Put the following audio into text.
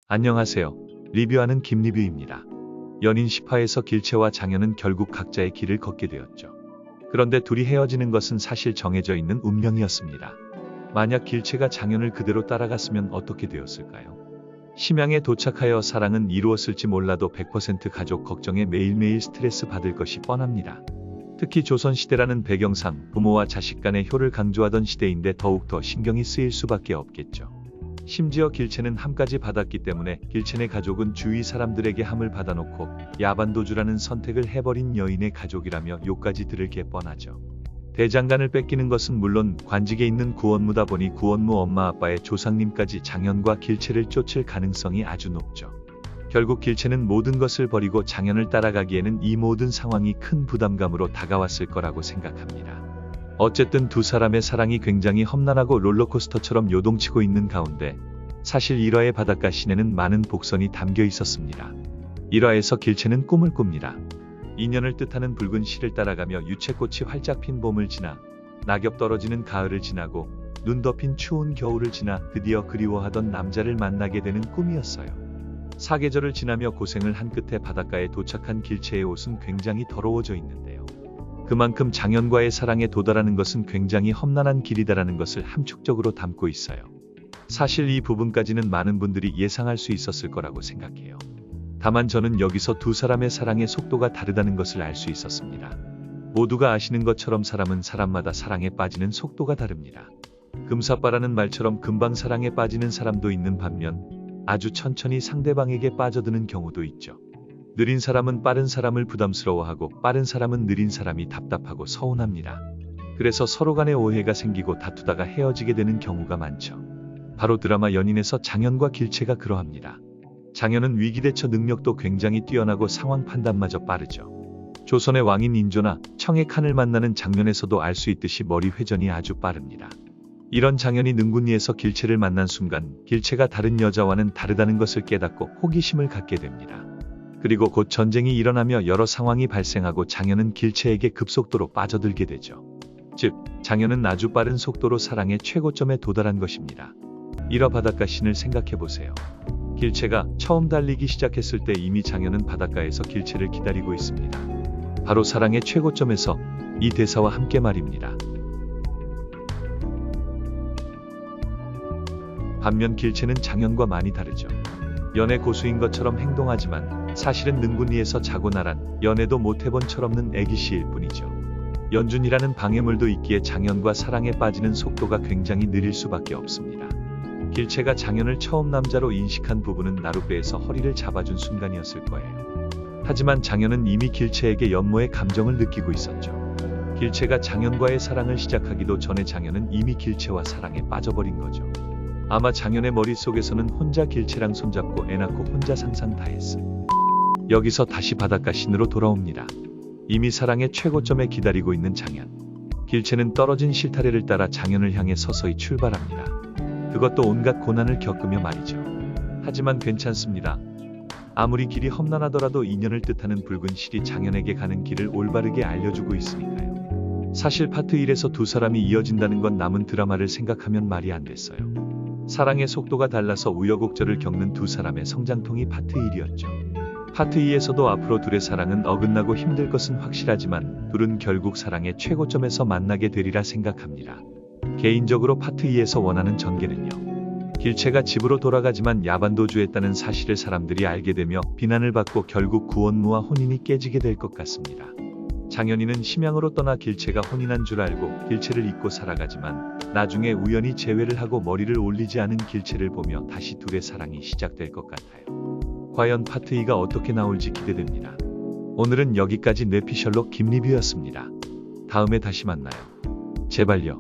안녕하세요. 리뷰하는 김리뷰입니다. 연인 10화에서 길채와 장현은 결국 각자의 길을 걷게 되었죠. 그런데 둘이 헤어지는 것은 사실 정해져 있는 운명이었습니다. 만약 길채가 장현을 그대로 따라갔으면 어떻게 되었을까요? 심양에 도착하여 사랑은 이루었을지 몰라도 100% 가족 걱정에 매일매일 스트레스 받을 것이 뻔합니다. 특히 조선시대라는 배경상 부모와 자식 간의 효를 강조하던 시대인데 더욱더 신경이 쓰일 수밖에 없겠죠. 심지어 길채는 함까지 받았기 때문에 길채네 가족은 주위 사람들에게 함을 받아놓고 야반도주라는 선택을 해버린 여인의 가족이라며 욕까지 들을 게 뻔하죠. 대장간을 뺏기는 것은 물론 관직에 있는 구원무다 보니 구원무 엄마 아빠의 조상님까지 장현과 길채를 쫓을 가능성이 아주 높죠. 결국 길채는 모든 것을 버리고 장현을 따라가기에는 이 모든 상황이 큰 부담감으로 다가왔을 거라고 생각합니다. 어쨌든 두 사람의 사랑이 굉장히 험난하고 롤러코스터처럼 요동치고 있는 가운데 사실 1화의 바닷가 시내는 많은 복선이 담겨 있었습니다. 1화에서 길채는 꿈을 꿉니다. 인연을 뜻하는 붉은 실을 따라가며 유채꽃이 활짝 핀 봄을 지나 낙엽 떨어지는 가을을 지나고 눈 덮인 추운 겨울을 지나 드디어 그리워하던 남자를 만나게 되는 꿈이었어요. 사계절을 지나며 고생을 한 끝에 바닷가에 도착한 길채의 옷은 굉장히 더러워져 있는데요. 그만큼 장현과의 사랑에 도달하는 것은 굉장히 험난한 길이다라는 것을 함축적으로 담고 있어요. 사실 이 부분까지는 많은 분들이 예상할 수 있었을 거라고 생각해요. 다만 저는 여기서 두 사람의 사랑의 속도가 다르다는 것을 알 수 있었습니다. 모두가 아시는 것처럼 사람은 사람마다 사랑에 빠지는 속도가 다릅니다. 금사빠라는 말처럼 금방 사랑에 빠지는 사람도 있는 반면 아주 천천히 상대방에게 빠져드는 경우도 있죠. 느린 사람은 빠른 사람을 부담스러워하고 빠른 사람은 느린 사람이 답답하고 서운합니다. 그래서 서로 간에 오해가 생기고 다투다가 헤어지게 되는 경우가 많죠. 바로 드라마 연인에서 장현과 길채가 그러합니다. 장현은 위기대처 능력도 굉장히 뛰어나고 상황 판단마저 빠르죠. 조선의 왕인 인조나 청의 칸을 만나는 장면에서도 알 수 있듯이 머리 회전이 아주 빠릅니다. 이런 장현이 능군리에서 길채를 만난 순간 길채가 다른 여자와는 다르다는 것을 깨닫고 호기심을 갖게 됩니다. 그리고 곧 전쟁이 일어나며 여러 상황이 발생하고 장현은 길채에게 급속도로 빠져들게 되죠. 즉, 장현은 아주 빠른 속도로 사랑의 최고점에 도달한 것입니다. 1화 바닷가 씬을 생각해보세요. 길채가 처음 달리기 시작했을 때 이미 장현은 바닷가에서 길채를 기다리고 있습니다. 바로 사랑의 최고점에서 이 대사와 함께 말입니다. 반면 길채는 장현과 많이 다르죠. 연애 고수인 것처럼 행동하지만 사실은 능군리에서 자고 나란 연애도 못해본 철없는 애기씨일 뿐이죠. 연준이라는 방해물도 있기에 장현과 사랑에 빠지는 속도가 굉장히 느릴 수밖에 없습니다. 길채가 장현을 처음 남자로 인식한 부분은 나룻배에서 허리를 잡아준 순간이었을 거예요. 하지만 장현은 이미 길채에게 연모의 감정을 느끼고 있었죠. 길채가 장현과의 사랑을 시작하기도 전에 장현은 이미 길채와 사랑에 빠져버린 거죠. 아마 장현의 머릿속에서는 혼자 길채랑 손잡고 애 낳고 혼자 상상 다 했음. 여기서 다시 바닷가 씬으로 돌아옵니다. 이미 사랑의 최고점에 기다리고 있는 장현. 길채는 떨어진 실타래를 따라 장현을 향해 서서히 출발합니다. 그것도 온갖 고난을 겪으며 말이죠. 하지만 괜찮습니다. 아무리 길이 험난하더라도 인연을 뜻하는 붉은 실이 장현에게 가는 길을 올바르게 알려주고 있으니까요. 사실 파트 1에서 두 사람이 이어진다는 건 남은 드라마를 생각하면 말이 안 됐어요. 사랑의 속도가 달라서 우여곡절을 겪는 두 사람의 성장통이 파트 1이었죠. 파트 2에서도 앞으로 둘의 사랑은 어긋나고 힘들 것은 확실하지만 둘은 결국 사랑의 최고점에서 만나게 되리라 생각합니다. 개인적으로 파트 2에서 원하는 전개는요. 길채가 집으로 돌아가지만 야반도주했다는 사실을 사람들이 알게 되며 비난을 받고 결국 구원무와 혼인이 깨지게 될 것 같습니다. 장현이는 심양으로 떠나 길채가 혼인한 줄 알고 길채를 잊고 살아가지만 나중에 우연히 재회를 하고 머리를 올리지 않은 길채를 보며 다시 둘의 사랑이 시작될 것 같아요. 과연 파트 2가 어떻게 나올지 기대됩니다. 오늘은 여기까지 뇌피셜로 김리뷰였습니다. 다음에 다시 만나요. 제발요.